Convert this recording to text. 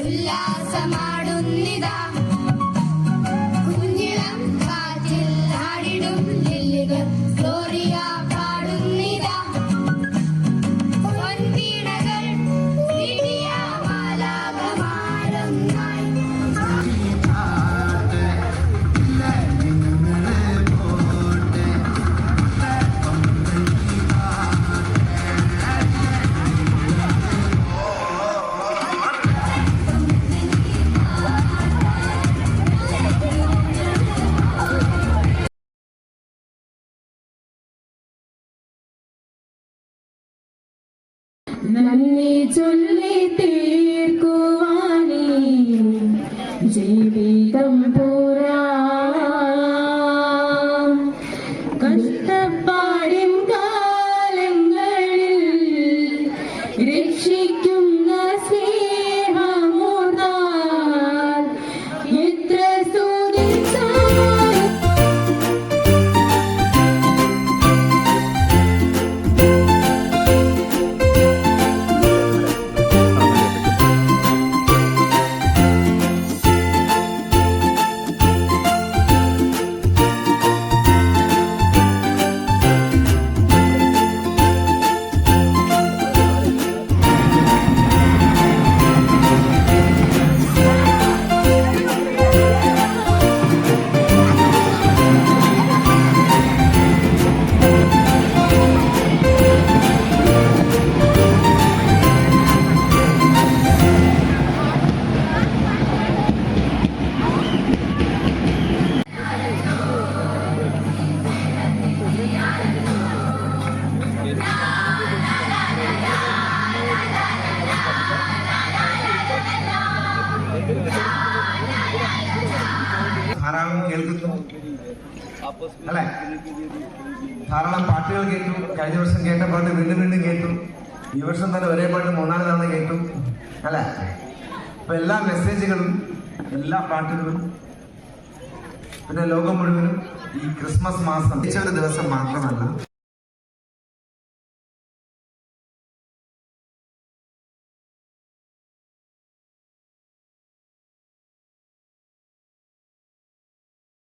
ഉല്ലാസമാടുന്നിതാ കുഞ്ഞിളം കാറ്റിൽ ആടിടും ലില്ലികൾ ഗ്ലോറിയ പാടുന്നിതാ പൊൻവീണകൾ വിടിയ മാലാഖമാരൊന്നായി നന്ദി ചൊല്ലി തീർക്കുവാനേ ജീവിതം പോരാ കഷ്ടപ്പാടിൻ കാലങ്ങളിൽ രക്ഷിക്കുന്ന സ്നേഹമോർന്നാൽ എത്ര ധാരാളം കേൾക്കുന്നു അല്ലെ? ധാരാളം പാട്ടുകൾ കേട്ടു. കഴിഞ്ഞ വർഷം കേട്ട പാട്ട് വീണ്ടും വീണ്ടും കേട്ടു. ഈ വർഷം തന്നെ ഒരേ പാട്ട് 3-4 തവണ കേട്ടു അല്ലെ? അപ്പൊ എല്ലാ മെസ്സേജുകളും എല്ലാ പാട്ടുകളും പിന്നെ ലോകം മുഴുവനും ഈ ക്രിസ്മസ് മാസം ഒരു ദിവസം മാത്രമല്ല,